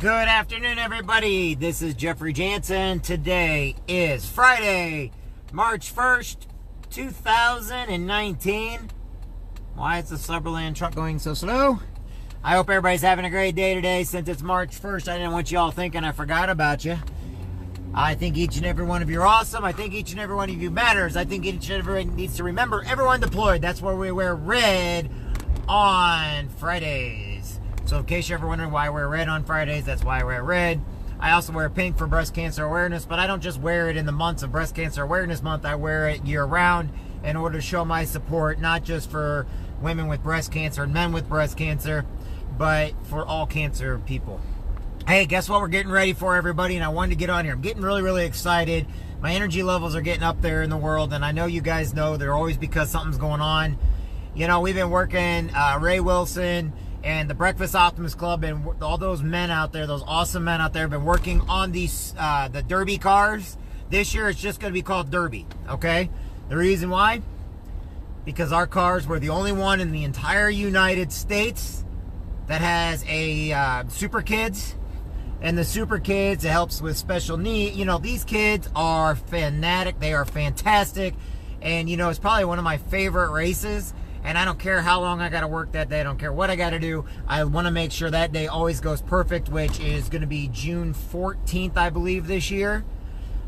Good afternoon, everybody. This is Jeffrey Jansen. Today is Friday, March 1st, 2019. Why is the Suburland truck going so slow? I hope everybody's having a great day today. Since it's March 1st, I didn't want you all thinking I forgot about you. I think each and every one of you are awesome. I think each and every one of you matters. I think each and every one needs to remember everyone deployed. That's why we wear red on Fridays. So in case you're ever wondering why I wear red on Fridays, that's why I wear red. I also wear pink for breast cancer awareness, but I don't just wear it in the months of Breast Cancer Awareness Month. I wear it year-round in order to show my support, not just for women with breast cancer and men with breast cancer, but for all cancer people. Hey, guess what we're getting ready for, everybody? And I wanted to get on here. I'm getting really, really excited. My energy levels are getting up there in the world, and I know you guys know they're always because something's going on. You know, we've been working, Ray Wilson and the Breakfast Optimist Club and all those men out there, those awesome men out there, have been working on these the Derby cars. This year it's just going to be called Derby, okay? The reason why? Because our cars were the only one in the entire United States that has a Super Kids. And the Super Kids, it helps with special need. You know, these kids are fanatic. They are fantastic. And, you know, it's probably one of my favorite races. And I don't care how long I got to work that day. I don't care what I got to do. I want to make sure that day always goes perfect, which is going to be June 14th, I believe, this year.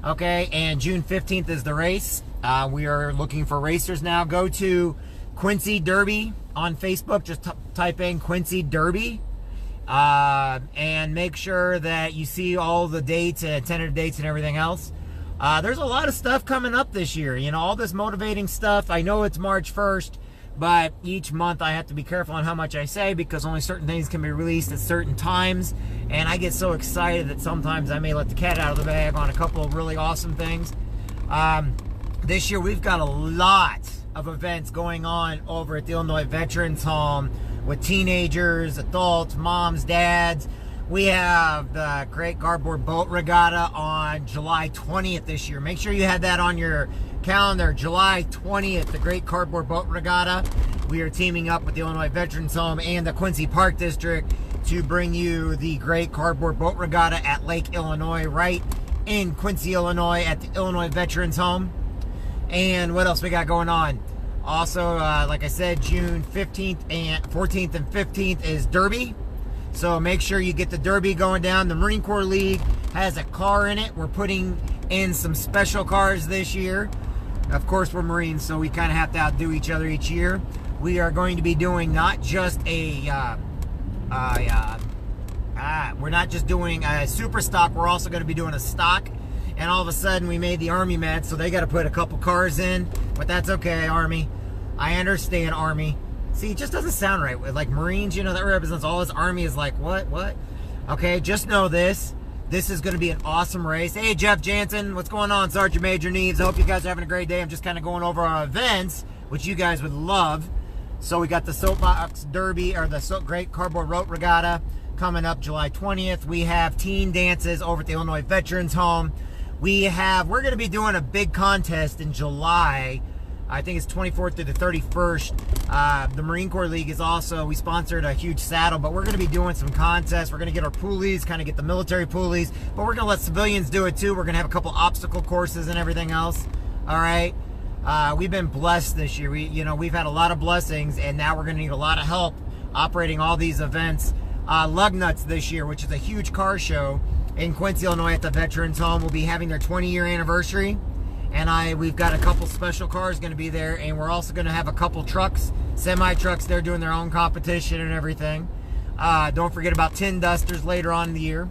Okay, and June 15th is the race. We are looking for racers now. Go to Quincy Derby on Facebook. Just type in Quincy Derby. And make sure that you see all the dates and tentative dates and everything else. There's a lot of stuff coming up this year. You know, all this motivating stuff. I know it's March 1st. But each month I have to be careful on how much I say because only certain things can be released at certain times. And I get so excited that sometimes I may let the cat out of the bag on a couple of really awesome things. This year we've got a lot of events going on over at the Illinois Veterans Home with teenagers, adults, moms, dads. We have the Great Cardboard Boat Regatta on July 20th this year. Make sure you have that on your calendar. July 20th, the Great Cardboard Boat Regatta. We are teaming up with the Illinois Veterans Home and the Quincy Park District to bring you the Great Cardboard Boat Regatta at Lake Illinois, right in Quincy, Illinois, at the Illinois Veterans Home. And what else we got going on? Also, like I said, June 14th and 15th is Derby. So make sure you get the Derby going down. The Marine Corps League has a car in it. We're putting in some special cars this year. Of course, we're Marines, so we kind of have to outdo each other each year. We are going to be doing not just we're not just doing a super stock. We're also going to be doing a stock. And all of a sudden, we made the Army mad, so they got to put a couple cars in. But that's okay, Army. I understand, Army. See, it just doesn't sound right. Like Marines, you know, that represents all this Army is like, what? Okay, just know this. This is going to be an awesome race. Hey, Jeff Jansen, what's going on, Sergeant Major Neves? I hope you guys are having a great day. I'm just kind of going over our events, which you guys would love. So we got the Soapbox Derby, or the Great Cardboard Boat Regatta coming up July 20th. We have teen dances over at the Illinois Veterans Home. We're going to be doing a big contest in July. I think it's 24th through the 31st. The Marine Corps League is also, we sponsored a huge saddle, but we're going to be doing some contests. We're going to get our poolies, kind of get the military poolies, but we're going to let civilians do it too. We're going to have a couple obstacle courses and everything else. All right. We've been blessed this year. We've had a lot of blessings, and now we're going to need a lot of help operating all these events. Lug Nuts this year, which is a huge car show in Quincy, Illinois at the Veterans Home, will be having their 20-year anniversary. And we've got a couple special cars going to be there, and we're also going to have a couple trucks, semi-trucks. They're doing their own competition and everything. Don't forget about tin dusters later on in the year.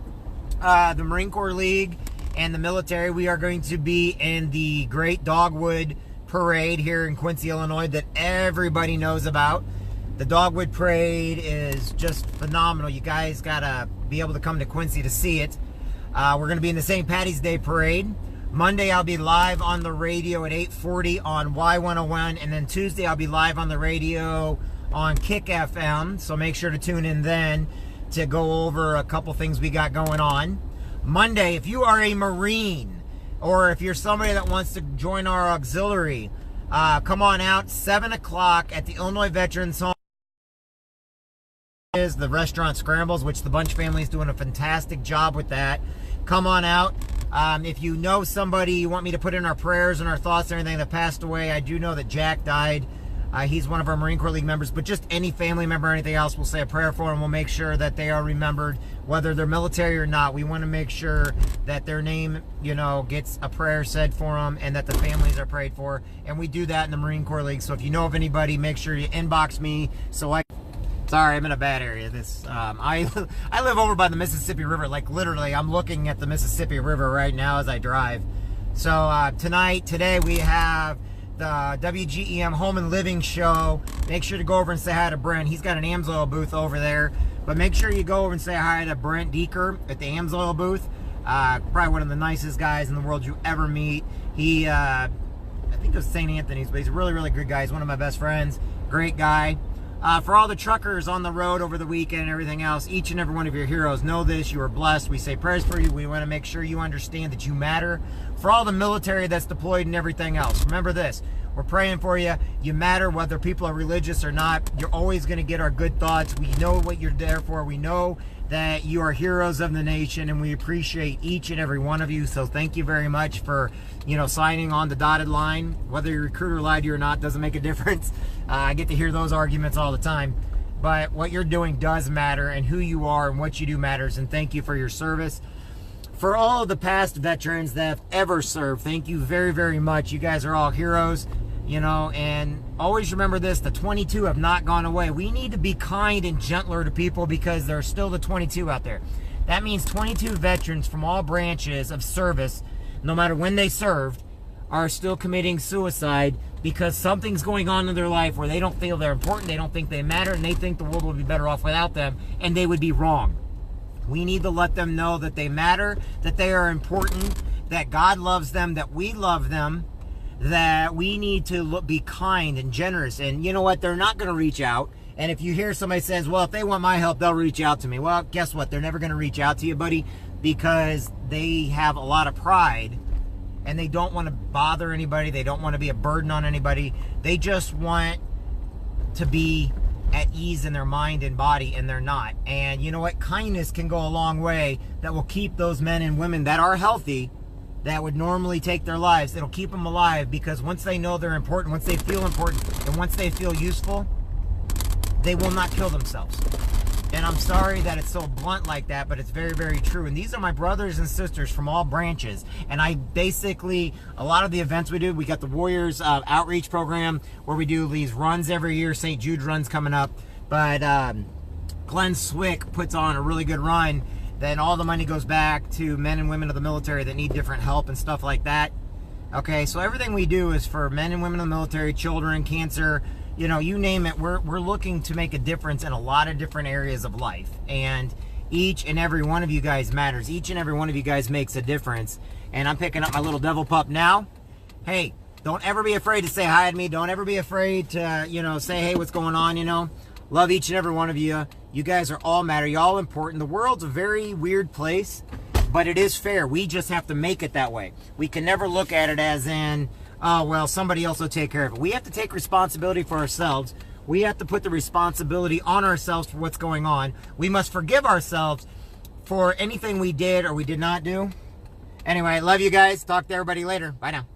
The Marine Corps League and the military, we are going to be in the Great Dogwood Parade here in Quincy, Illinois that everybody knows about. The Dogwood Parade is just phenomenal. You guys got to be able to come to Quincy to see it. We're going to be in the St. Patty's Day Parade. Monday, I'll be live on the radio at 8:40 on Y101. And then Tuesday, I'll be live on the radio on Kick FM. So make sure to tune in then to go over a couple things we got going on. Monday, if you are a Marine or if you're somebody that wants to join our auxiliary, come on out, 7 o'clock at the Illinois Veterans Home. is the restaurant scrambles, which the Bunch family is doing a fantastic job with that. Come on out. If you know somebody you want me to put in our prayers and our thoughts and everything that passed away, I do know that Jack died. He's one of our Marine Corps League members, but just any family member or anything else, we'll say a prayer for them. We'll make sure that they are remembered, whether they're military or not. We want to make sure that their name, you know, gets a prayer said for them and that the families are prayed for. And we do that in the Marine Corps League. So if you know of anybody, make sure you inbox me. Sorry, I'm in a bad area. I live over by the Mississippi River. Like literally, I'm looking at the Mississippi River right now as I drive. So today we have the WGEM Home and Living Show. Make sure to go over and say hi to Brent. He's got an AMSOIL booth over there. But make sure you go over and say hi to Brent Deeker at the AMSOIL booth. Probably one of the nicest guys in the world you ever meet. He, I think it was St. Anthony's, but he's a really, really good guy. He's one of my best friends. Great guy. For all the truckers on the road over the weekend and everything else, each and every one of your heroes, know this. You are blessed. We say prayers for you. We want to make sure you understand that you matter. For all the military that's deployed and everything else, remember this. We're praying for you. You matter whether people are religious or not. You're always going to get our good thoughts. We know what you're there for. We know that you are heroes of the nation, and we appreciate each and every one of you. So thank you very much for, you know, signing on the dotted line. Whether your recruiter lied to you or not doesn't make a difference. I get to hear those arguments all the time. But what you're doing does matter, and who you are and what you do matters. And thank you for your service. For all of the past veterans that have ever served, thank you very, very much. You guys are all heroes, you know, and always remember this, the 22 have not gone away. We need to be kind and gentler to people because there are still the 22 out there. That means 22 veterans from all branches of service, no matter when they served, are still committing suicide because something's going on in their life where they don't feel they're important, they don't think they matter, and they think the world would be better off without them, and they would be wrong. We need to let them know that they matter, that they are important, that God loves them, that we love them, that we need to be kind and generous. And you know what? They're not going to reach out. And if you hear somebody says, well, if they want my help, they'll reach out to me. Well, guess what? They're never going to reach out to you, buddy, because they have a lot of pride and they don't want to bother anybody. They don't want to be a burden on anybody. They just want to be at ease in their mind and body, and they're not. And you know what? Kindness can go a long way that will keep those men and women that are healthy, that would normally take their lives. It'll keep them alive, because once they know they're important, once they feel important, and once they feel useful, they will not kill themselves. And I'm sorry that it's so blunt like that, but it's very, very true. And these are my brothers and sisters from all branches. And I basically, a lot of the events we do, we got the Warriors outreach program where we do these runs every year. St. Jude runs coming up. But Glenn Swick puts on a really good run. Then all the money goes back to men and women of the military that need different help and stuff like that. Okay, so everything we do is for men and women of the military, children, cancer, you know, you name it. We're looking to make a difference in a lot of different areas of life. And each and every one of you guys matters. Each and every one of you guys makes a difference. And I'm picking up my little devil pup now. Hey, don't ever be afraid to say hi to me. Don't ever be afraid to, you know, say, hey, what's going on, you know. Love each and every one of you. You guys are all matter. You're all important. The world's a very weird place, but it is fair. We just have to make it that way. We can never look at it as in, oh, well, somebody else will take care of it. We have to take responsibility for ourselves. We have to put the responsibility on ourselves for what's going on. We must forgive ourselves for anything we did or we did not do. Anyway, love you guys. Talk to everybody later. Bye now.